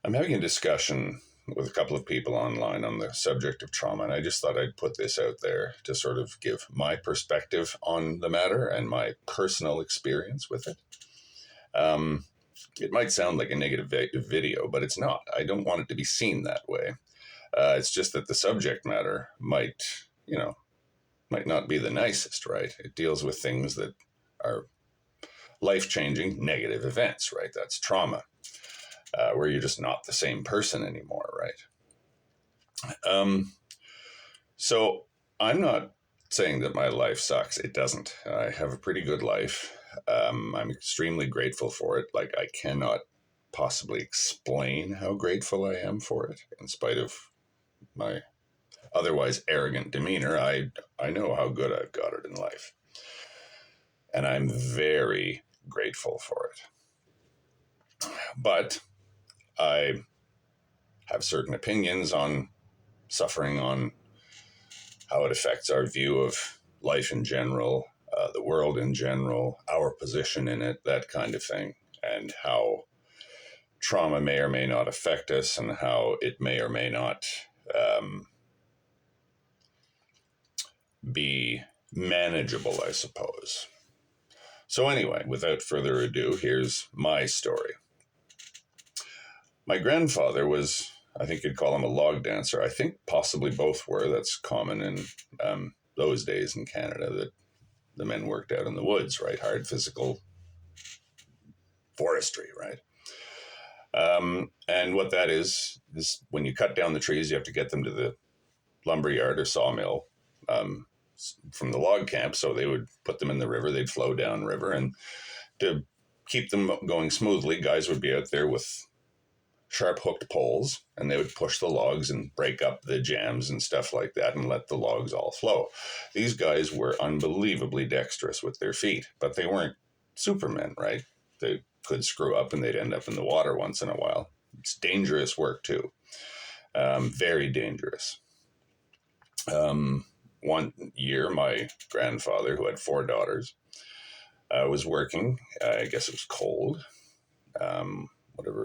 I'm having a discussion with a couple of people online on the subject of trauma, and I just thought I'd put this out there to sort of give my perspective on the matter and my personal experience with it. It might sound like a negative video, but it's not. I don't want it to be seen that way. It's just that the subject matter might not be the nicest, right? It deals with things that are life-changing negative events, right? That's trauma, where you're just not the same person anymore, right? So I'm not saying that my life sucks. It doesn't. I have a pretty good life. I'm extremely grateful for it. Like, I cannot possibly explain how grateful I am for it, in spite of my otherwise arrogant demeanor. I know how good I've got it in life. And I'm very grateful for it. But I have certain opinions on suffering, on how it affects our view of life in general, the world in general, our position in it, that kind of thing, and how trauma may or may not affect us, and how it may or may not be manageable, I suppose. So anyway, without further ado, here's my story. My grandfather was, I think you'd call him a log dancer. I think possibly both were. That's common in those days in Canada, that the men worked out in the woods, right? Hard physical forestry, right? And what that is when you cut down the trees, you have to get them to the lumberyard or sawmill from the log camp. So they would put them in the river, they'd flow down river. And to keep them going smoothly, guys would be out there with sharp hooked poles, and they would push the logs and break up the jams and stuff like that and let the logs all flow. These guys were unbelievably dexterous with their feet, but they weren't supermen, right? They could screw up and they'd end up in the water once in a while. It's dangerous work too. Very dangerous. One year, my grandfather, who had 4 daughters, was working. I guess it was cold.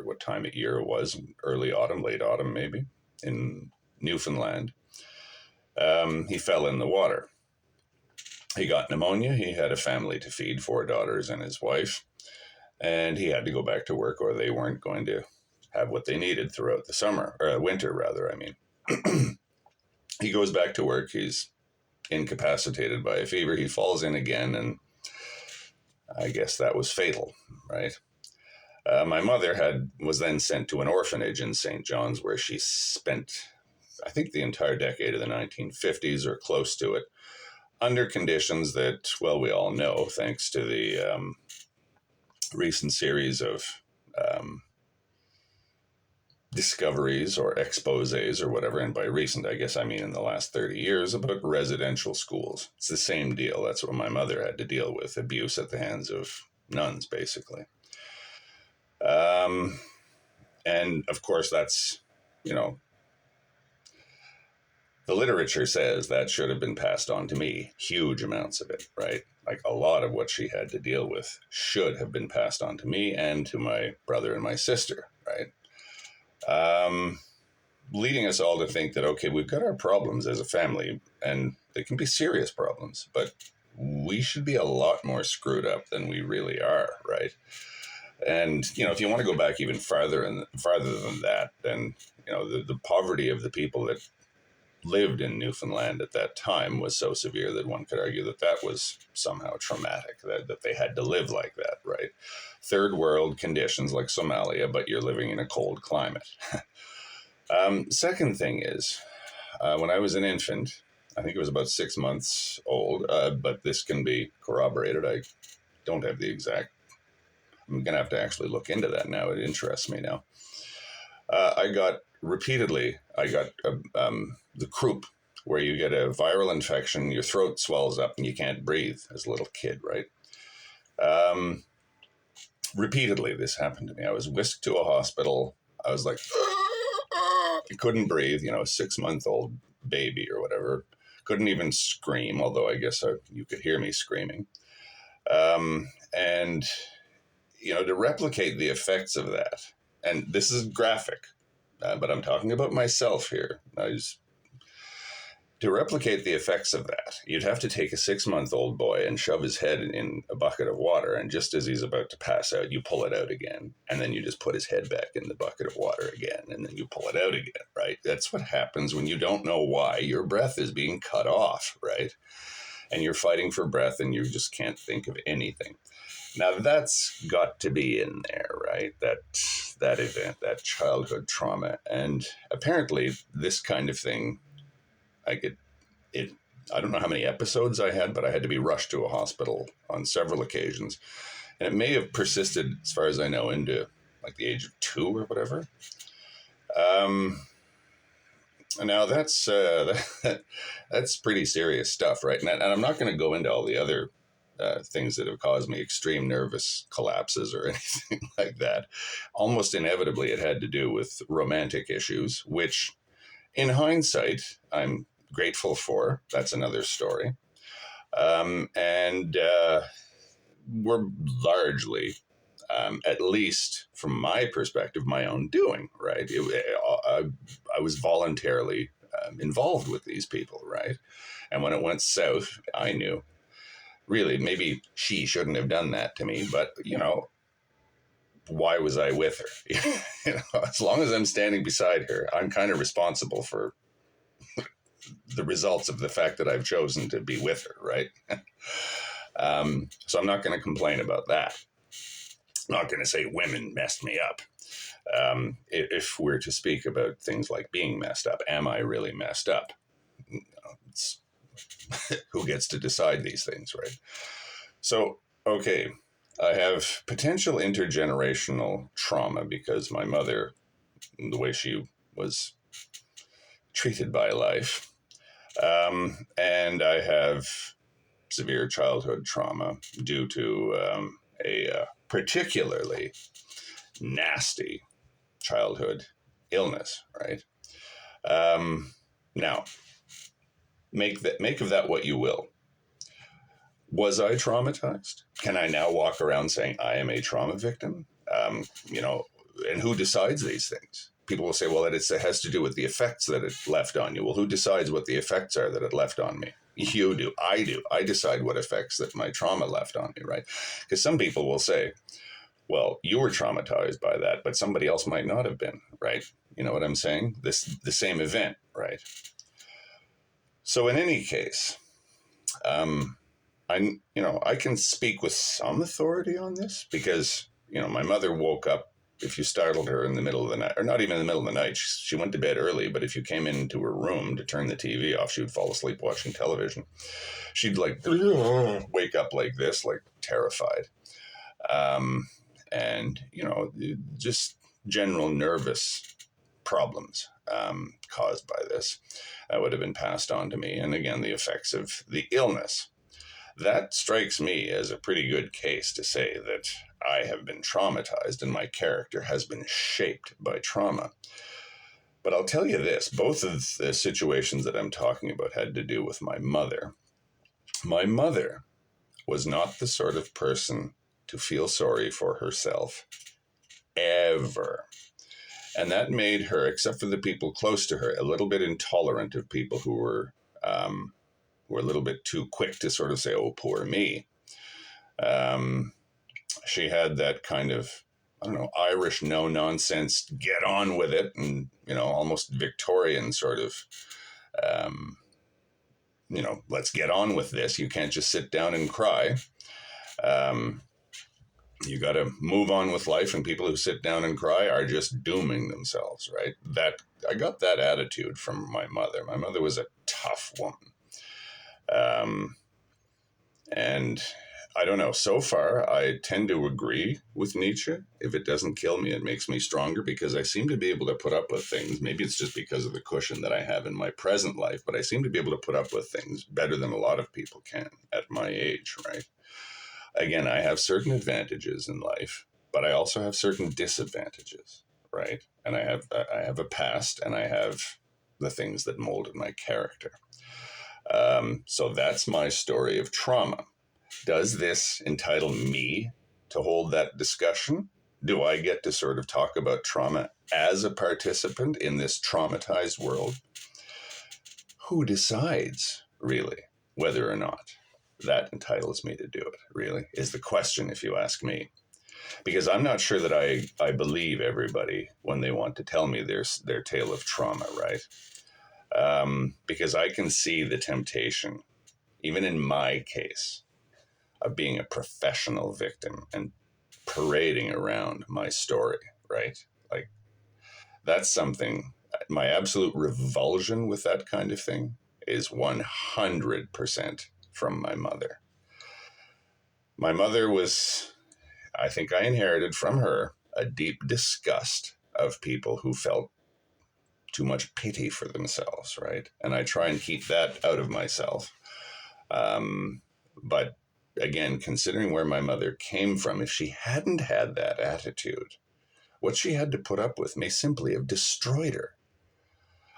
What time of year it was, early autumn, late autumn, maybe, in Newfoundland. He fell in the water. He got pneumonia. He had a family to feed, 4 daughters and his wife, and he had to go back to work, or they weren't going to have what they needed throughout the summer, or winter, rather, I mean. He goes back to work. He's incapacitated by a fever. He falls in again, and I guess that was fatal, right? My mother was then sent to an orphanage in St. John's, where she spent, I think, the entire decade of the 1950s or close to it, under conditions that, well, we all know, thanks to the recent series of discoveries or exposés or whatever. And by recent, I guess I mean in the last 30 years, about residential schools. It's the same deal. That's what my mother had to deal with, abuse at the hands of nuns, basically. And of course, that's, the literature says that should have been passed on to me, huge amounts of it, right? Like a lot of what she had to deal with should have been passed on to me and to my brother and my sister, right? Leading us all to think that, okay, we've got our problems as a family, and they can be serious problems, but we should be a lot more screwed up than we really are, right? And, if you want to go back even farther than that, then, the poverty of the people that lived in Newfoundland at that time was so severe that one could argue that was somehow traumatic, that they had to live like that, right? Third world conditions like Somalia, but you're living in a cold climate. Second thing is, when I was an infant, I think it was about 6 months old, but this can be corroborated. I don't have the exact. I'm going to have to actually look into that now. It interests me now. I got the croup, where you get a viral infection, your throat swells up and you can't breathe as a little kid, right? Repeatedly, this happened to me. I was whisked to a hospital. I was like, I couldn't breathe, 6-month-old baby or whatever. Couldn't even scream, although I guess you could hear me screaming. And to replicate the effects of that, and this is graphic, but I'm talking about myself here. To replicate the effects of that, you'd have to take a 6-month-old boy and shove his head in a bucket of water, and just as he's about to pass out, you pull it out again, and then you just put his head back in the bucket of water again, and then you pull it out again, right? That's what happens when you don't know why your breath is being cut off, right? And you're fighting for breath, and you just can't think of anything. Now that's got to be in there, right? That event, that childhood trauma, and apparently this kind of thing, I don't know how many episodes I had, but I had to be rushed to a hospital on several occasions. And it may have persisted, as far as I know, into like the age of 2 or whatever. Now that's pretty serious stuff, right? And I'm not going to go into all the other things that have caused me extreme nervous collapses or anything like that. Almost inevitably, it had to do with romantic issues, which in hindsight, I'm grateful for. That's another story. And we're largely, at least from my perspective, my own doing, right? I was voluntarily involved with these people, right? And when it went south, I knew, really, maybe she shouldn't have done that to me, but, why was I with her? As long as I'm standing beside her, I'm kind of responsible for the results of the fact that I've chosen to be with her, right? So I'm not going to complain about that. I'm not going to say women messed me up. If we're to speak about things like being messed up, am I really messed up? It's who gets to decide these things, right? So, okay, I have potential intergenerational trauma because my mother, the way she was treated by life, and I have severe childhood trauma due to a particularly nasty childhood illness, right? Now, make of that what you will. Was I traumatized? Can I now walk around saying I am a trauma victim? And who decides these things? People will say, well, it has to do with the effects that it left on you. Well, who decides what the effects are that it left on me? You do. I do. I decide what effects that my trauma left on me, right? Because some people will say, well, you were traumatized by that, but somebody else might not have been, right? You know what I'm saying? The same event, right? So in any case, I can speak with some authority on this because, my mother woke up. If you startled her in the middle of the night, or not even in the middle of the night, she went to bed early, but if you came into her room to turn the TV off, she would fall asleep watching television. She'd wake up like this, like terrified. And, just general nervous problems caused by this would have been passed on to me. And again, the effects of the illness. That strikes me as a pretty good case to say that I have been traumatized and my character has been shaped by trauma. But I'll tell you this, both of the situations that I'm talking about had to do with my mother. My mother was not the sort of person to feel sorry for herself, ever. And that made her, except for the people close to her, a little bit intolerant of people who were a little bit too quick to sort of say, oh, poor me. She had that kind of, Irish no-nonsense, get on with it, and, almost Victorian sort of, let's get on with this. You can't just sit down and cry. You got to move on with life, and people who sit down and cry are just dooming themselves, right? I got that attitude from my mother. My mother was a tough woman. And I don't know, so far I tend to agree with Nietzsche. If it doesn't kill me, it makes me stronger, because I seem to be able to put up with things. Maybe it's just because of the cushion that I have in my present life, but I seem to be able to put up with things better than a lot of people can at my age, right? Again, I have certain advantages in life, but I also have certain disadvantages, right? And I have a past, and I have the things that molded my character. So that's my story of trauma. Does this entitle me to hold that discussion? do I get to sort of talk about trauma as a participant in this traumatized world? Who decides, really, whether or not that entitles me to do it, really, is the question, if you ask me. Because I'm not sure that I believe everybody when they want to tell me their tale of trauma, right? Because I can see the temptation, even in my case, of being a professional victim and parading around my story, right? Like, that's something, my absolute revulsion with that kind of thing is 100% from my mother. My mother was, I think I inherited from her a deep disgust of people who felt too much pity for themselves, right? And I try and keep that out of myself. But again, considering where my mother came from, if she hadn't had that attitude, what she had to put up with may simply have destroyed her.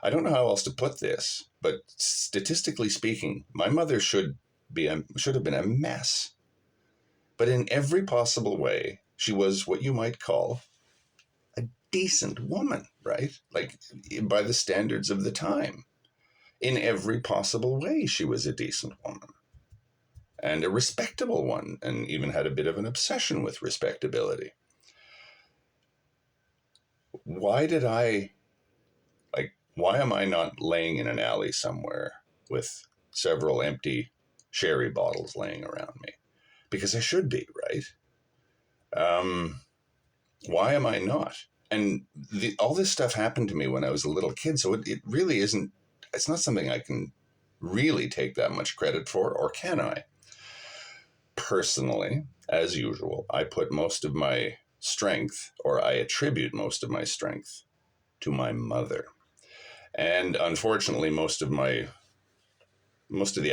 I don't know how else to put this, but statistically speaking, my mother should have been a mess. But in every possible way, she was what you might call a decent woman, right? Like, by the standards of the time. In every possible way, she was a decent woman. And a respectable one, and even had a bit of an obsession with respectability. Why am I not laying in an alley somewhere with several empty sherry bottles laying around me? Because I should be, right? Why am I not? And all this stuff happened to me when I was a little kid, so it really isn't, it's not something I can really take that much credit for, or can I? Personally, as usual, I put most of my strength, or I attribute most of my strength to my mother. And unfortunately, most of the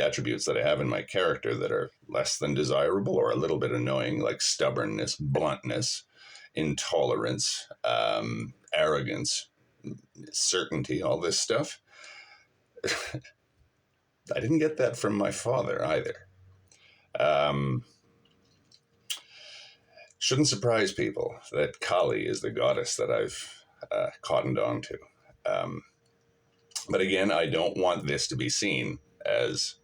attributes that I have in my character that are less than desirable or a little bit annoying, like stubbornness, bluntness, intolerance, arrogance, certainty, all this stuff, I didn't get that from my father either. Shouldn't surprise people that Kali is the goddess that I've cottoned on to. But again, I don't want this to be seen as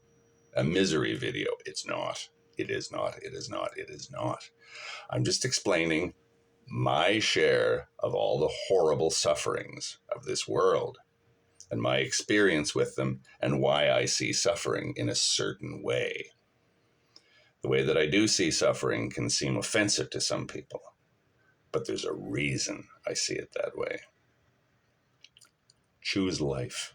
a misery video. It's not. It is not. It is not. It is not. I'm just explaining my share of all the horrible sufferings of this world and my experience with them and why I see suffering in a certain way. The way that I do see suffering can seem offensive to some people, but there's a reason I see it that way. Choose life.